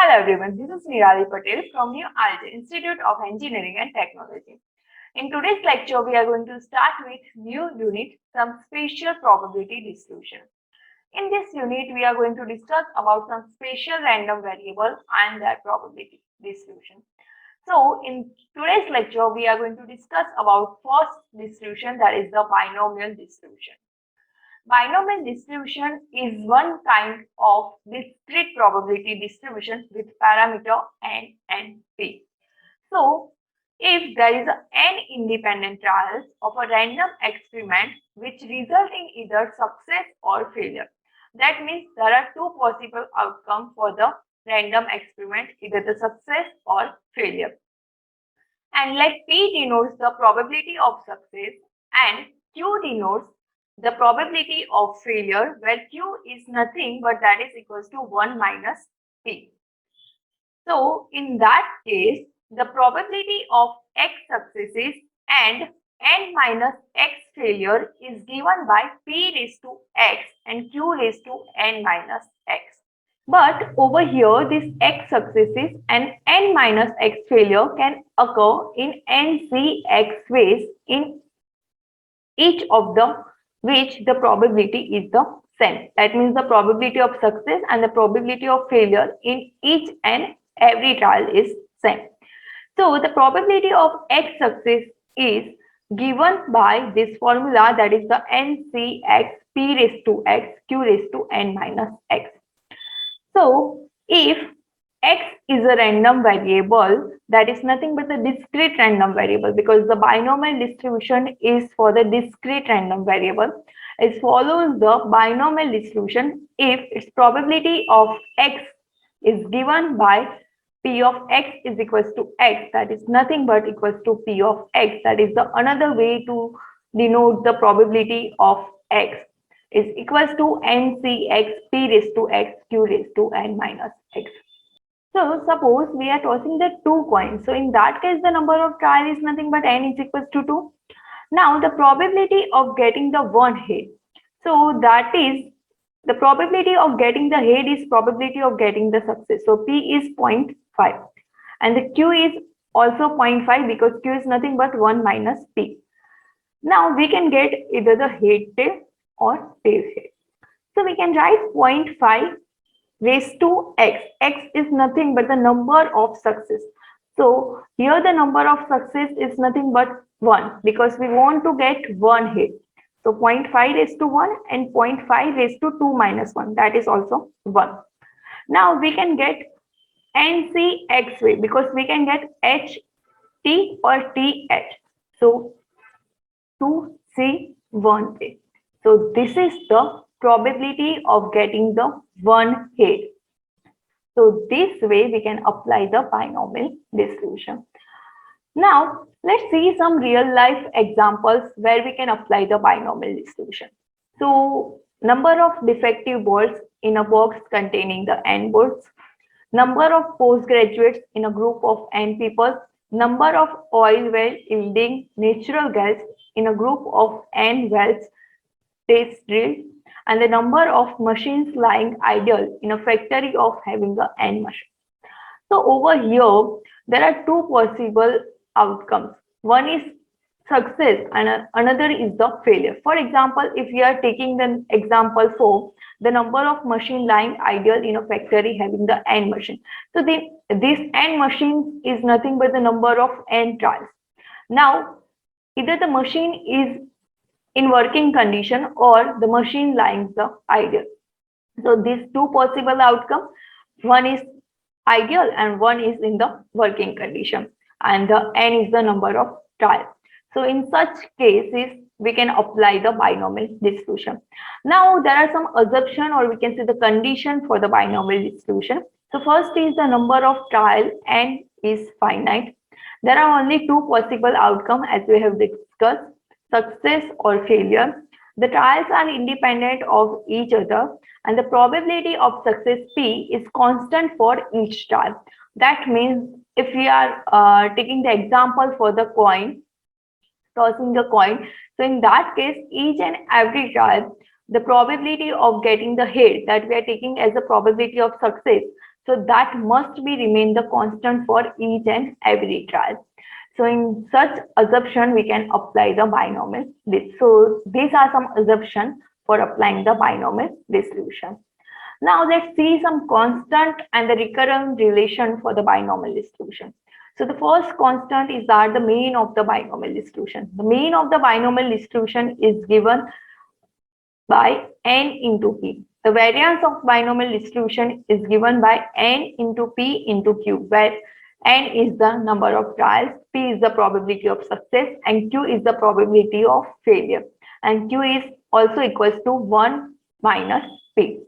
Hello everyone, this is Nirali Patel from New Alger Institute of Engineering and Technology. In today's lecture, we are going to start with new unit, some spatial probability distribution. In this unit, we are going to discuss about some spatial random variable and their probability distribution. So, in today's lecture, we are going to discuss about first distribution, that is the binomial distribution. Binomial distribution is one kind of discrete probability distribution with parameter n and p. So, if there is n independent trials of a random experiment which result in either success or failure, that means there are two possible outcomes for the random experiment, either the success or failure. And let p denotes the probability of success and q denotes the probability of failure, where q is nothing but that is equals to 1 minus p. So in that case, the probability of x successes and n minus x failure is given by p raised to x and q raised to n minus x. But over here, this x successes and n minus x failure can occur in nc(x) ways, in each of the which the probability is the same. That means the probability of success and the probability of failure in each and every trial is same. So the probability of x success is given by this formula, that is the nc(x) p raised to x q raised to n minus x. So if x is a random variable, that is nothing but the discrete random variable, because the binomial distribution is for the discrete random variable. It follows the binomial distribution if its probability of x is given by p of x is equals to x, that is nothing but equals to p of x. That is the another way to denote the probability of x is equals to nc(x) p raised to x q raised to n minus x. So suppose we are tossing the two coins. So in that case, the number of trial is nothing but n is equals to 2. Now the probability of getting the one head. So that is the probability of getting the head is probability of getting the success. So p is 0.5 and the q is also 0.5 because q is nothing but 1 minus p. Now we can get either the head tail or tail head. So we can write 0.5 raised to x. X is nothing but the number of success. So here the number of success is nothing but 1 because we want to get one hit. So 0.5 raised to 1 and 0.5 raised to 2 minus 1, that is also 1. Now we can get nc(x) way because we can get ht or th. So 2c(1a). So this is the probability of getting the one head. So this way we can apply the binomial distribution. Now let's see some real life examples where we can apply the binomial distribution. So number of defective bolts in a box containing the n bolts, number of postgraduates in a group of n people, number of oil well yielding natural gas in a group of n wells test drilled, and the number of machines lying idle in a factory of having the n machine. So over here, there are two possible outcomes. One is success and another is the failure. For example, if we are taking the example for the number of machine lying idle in a factory having the n machine. So this n machine is nothing but the number of n trials. Now, either the machine is in working condition or the machine lying the idle. So these two possible outcomes, one is ideal and one is in the working condition, and the n is the number of trials. So in such cases, we can apply the binomial distribution. Now there are some assumption, or we can say the condition for the binomial distribution. So first is the number of trial n is finite. There are only two possible outcomes as we have discussed, success or failure. The trials are independent of each other and the probability of success p is constant for each trial. That means if we are taking the example for the coin, tossing the coin, so in that case each and every trial the probability of getting the head, that we are taking as the probability of success, So that must be remain the constant for each and every trial. So in such assumption, we can apply the binomial. So these are some assumptions for applying the binomial distribution. Now let's see some constant and the recurrent relation for the binomial distribution. So the first constant is that the mean of the binomial distribution. The mean of the binomial distribution is given by n into p. The variance of binomial distribution is given by n into p into q, where n is the number of trials, p is the probability of success, and q is the probability of failure. And q is also equals to 1 minus p.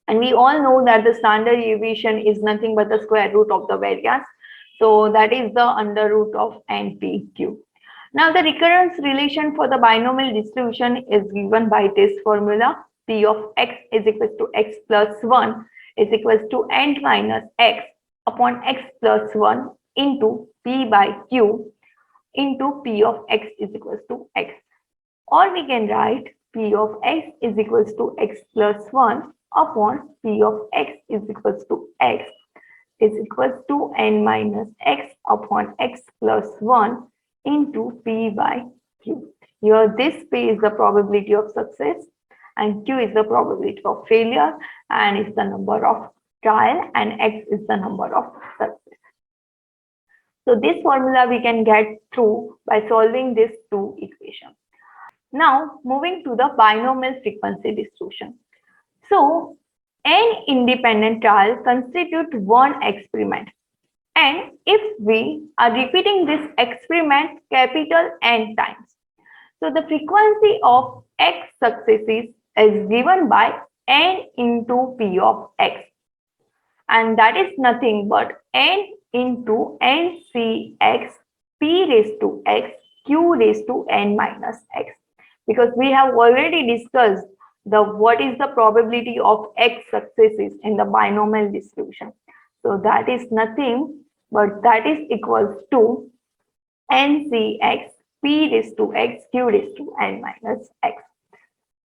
And we all know that the standard deviation is nothing but the square root of the variance. So that is the under root of npq. Now the recurrence relation for the binomial distribution is given by this formula. P of x is equal to x plus 1 is equal to n minus x upon x plus 1 into p by q into p of x is equal to x. Or we can write p of x is equal to x plus 1 upon p of x is equal to x is equal to n minus x upon x plus 1 into p by q. Here this p is the probability of success and q is the probability of failure and is the number of trial and x is the number of success. So this formula we can get through by solving these two equations. Now moving to the binomial frequency distribution. So n independent trials constitute one experiment. And if we are repeating this experiment capital N times, so the frequency of x successes is given by n into p of x. And that is nothing but n into ncx p raised to x q raised to n minus x. Because we have already discussed what is the probability of x successes in the binomial distribution. So that is nothing but that is equals to ncx p raised to x q raised to n minus x.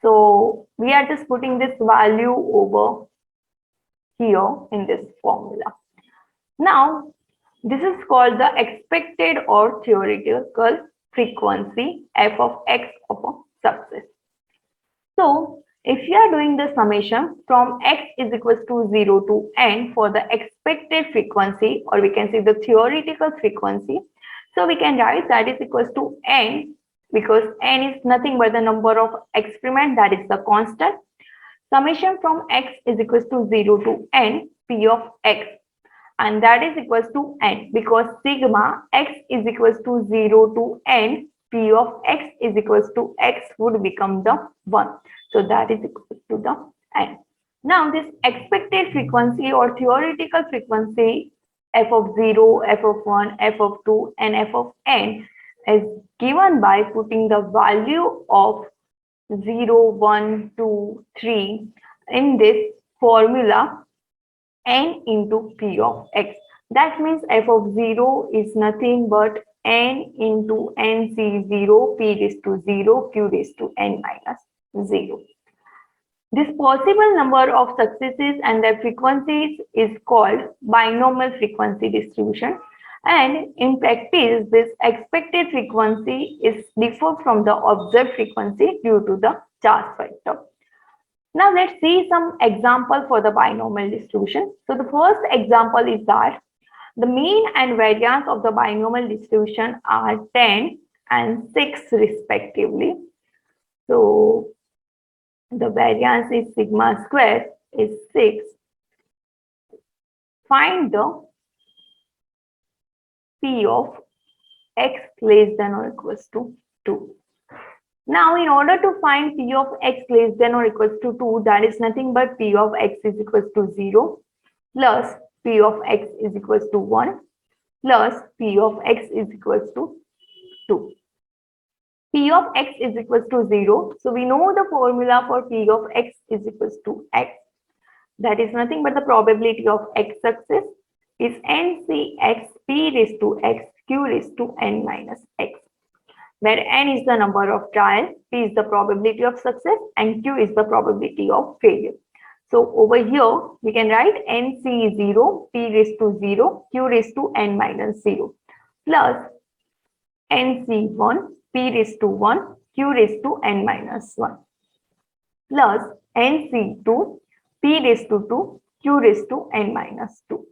So we are just putting this value over here in this formula. Now this is called the expected or theoretical frequency f of x of a success. So if you are doing the summation from x is equals to 0 to n for the expected frequency, or we can say the theoretical frequency, so we can write that is equals to n, because n is nothing but the number of experiment, that is the constant. Summation from x is equals to 0 to n p of x, and that is equals to n, because sigma x is equals to 0 to n p of x is equals to x would become the 1. So that is equal to the n. Now this expected frequency or theoretical frequency f of 0, f of 1, f of 2 and f of n is given by putting the value of 0, 1, 2, 3 in this formula n into p of x. That means f of 0 is nothing but n into nc0 p raised to 0 q raised to n minus 0. This possible number of successes and their frequencies is called binomial frequency distribution, and in practice this expected frequency is different from the observed frequency due to the chance factor. Now let's see some example for the binomial distribution. So the first example is that the mean and variance of the binomial distribution are 10 and 6 respectively. So the variance is sigma square is 6. Find the p of x less than or equals to 2. Now in order to find p of x less than or equals to 2, that is nothing but p of x is equals to 0 plus p of x is equals to 1 plus p of x is equals to 2. P of x is equals to 0. So we know the formula for p of x is equals to x. That is nothing but the probability of x success is ncx p raised to x q raised to n minus x, where n is the number of trials, p is the probability of success, and q is the probability of failure. So over here, we can write NC0, P raised to 0, Q raised to N minus 0 plus NC1, P raised to 1, Q raised to N minus 1 plus NC2, P raised to 2, Q raised to N minus 2.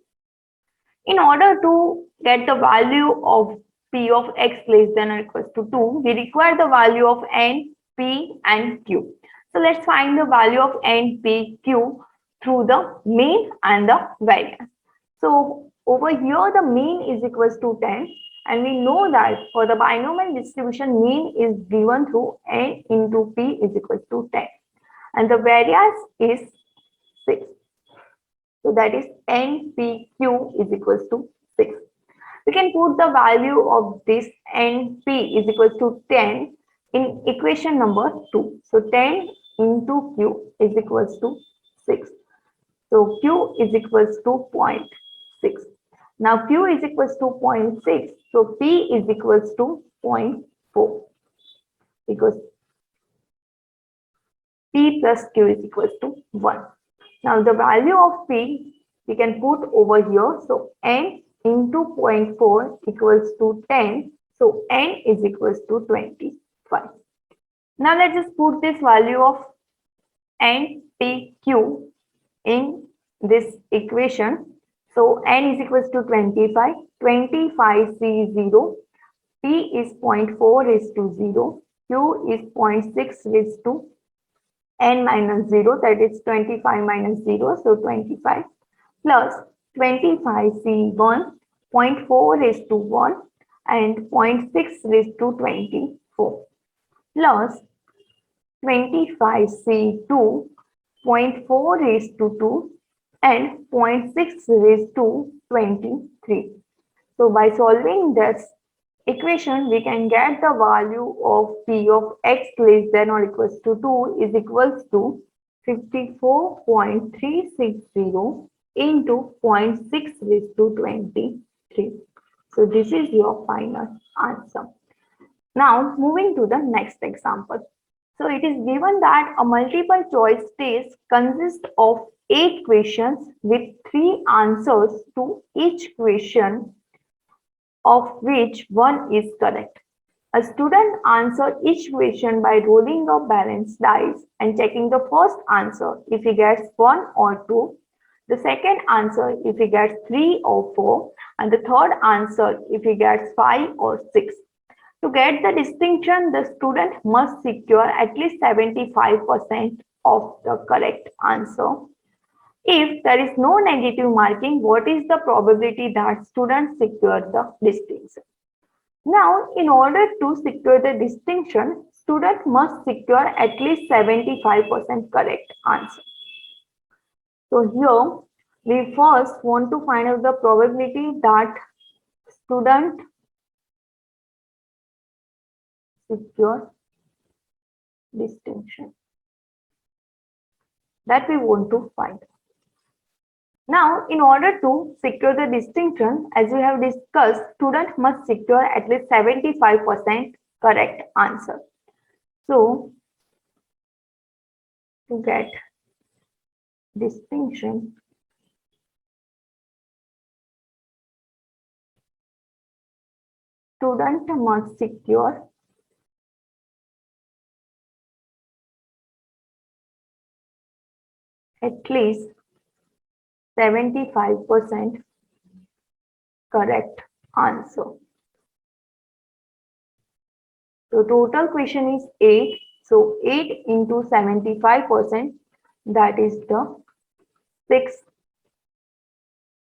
In order to get the value of P of X less than or equals to 2, we require the value of N, P and Q. So let's find the value of N, P, Q through the mean and the variance. So over here the mean is equals to 10 and we know that for the binomial distribution mean is given through N into P is equals to 10 and the variance is 6. So that is NPQ is equals to 6. We can put the value of this NP is equals to 10 in equation number 2. So 10 into Q is equals to 6. So Q is equals to 0.6. Now Q is equals to 0.6. So P is equals to 0.4 because P plus Q is equals to 1. Now the value of P we can put over here. So N into 0.4 equals to 10. So N is equals to 25. Now let's just put this value of NPQ in this equation. So N is equals to 25. 25 C0. P is 0.4 raised to 0. Q is 0.6 raised to N minus 0, that is 25 minus 0, so 25 plus 25 C1, 0.4 raised to 1 and 0.6 raised to 24 plus 25 C2, 0.4 raised to 2 and 0.6 raised to 23. So by solving this equation, we can get the value of P of X less than or equals to 2 is equals to 54.360 into 0.6 raised to 23. So this is your final answer. Now moving to the next example. So it is given that a multiple choice test consists of 8 questions with 3 answers to each question, of which one is correct. A student answers each question by rolling a balanced dice and checking the first answer if he gets 1 or 2, the second answer if he gets 3 or 4, and the third answer if he gets 5 or 6. To get the distinction, the student must secure at least 75% of the correct answer. If there is no negative marking, what is the probability that students secure the distinction? Now, in order to secure the distinction, student must secure at least 75% correct answer. So here, we first want to find out the probability that student secure distinction. That we want to find. Now, in order to secure the distinction, as we have discussed, student must secure at least 75% correct answer. So, to get distinction, student must secure at least 75% correct answer. So total question is 8. So 8 into 75%, that is the 6.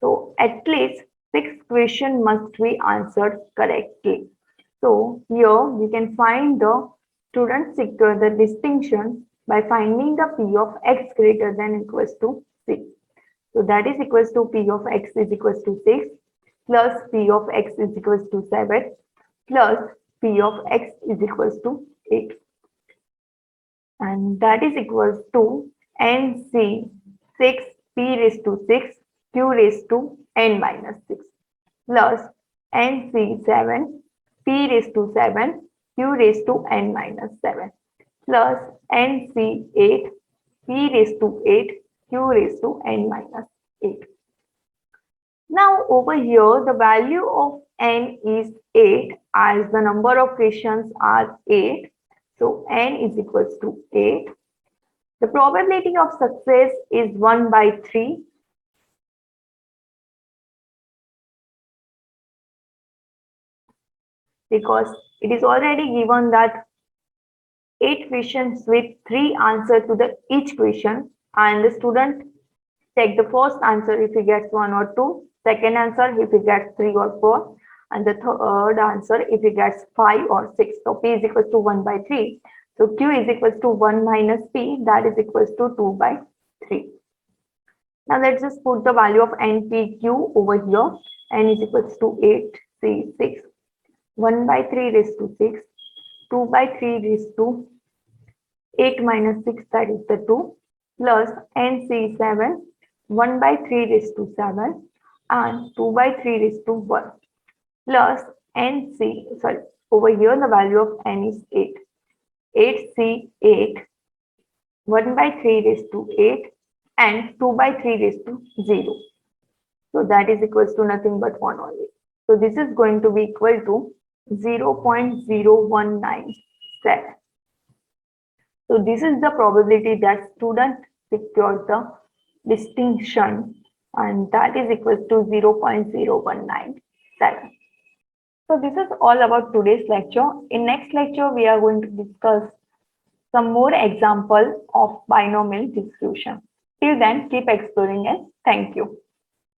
So at least 6 questions must be answered correctly. So here we can find the student secure the distinction by finding the P of X greater than equals to 6. So that is equals to P of X is equals to 6 plus P of X is equals to 7 plus P of X is equals to 8. And that is equals to NC 6 P raised to 6 Q raised to N minus 6 plus NC 7 P raised to 7 Q raised to N minus 7 plus NC 8 P raised to 8 q raised to n minus 8. Now over here, the value of n is 8 as the number of questions are 8. So n is equals to 8. The probability of success is 1 by 3. Because it is already given that 8 questions with 3 answers to the each question, and the student take the first answer if he gets 1 or 2, second answer if he gets 3 or 4, and the third answer if he gets 5 or 6. So P is equals to 1 by 3. So Q is equals to 1 minus P, that is equals to 2 by 3. Now let's just put the value of NPQ over here. N is equals to 8, 3, 6. 1 by 3 raised to 6. 2 by 3 raised to 8 minus 6, that is the 2, plus NC 7. 1 by 3 raised to 7 and 2 by 3 raised to 1 plus over here the value of n is 8. 8C 8, 1 by 3 raised to 8 and 2 by 3 raised to 0. So that is equals to nothing but 1 only. So this is going to be equal to 0.0197. So this is the probability that student secures the distinction, and that is equal to 0.0197. So this is all about today's lecture. In next lecture, we are going to discuss some more example of binomial distribution. Till then, keep exploring and thank you.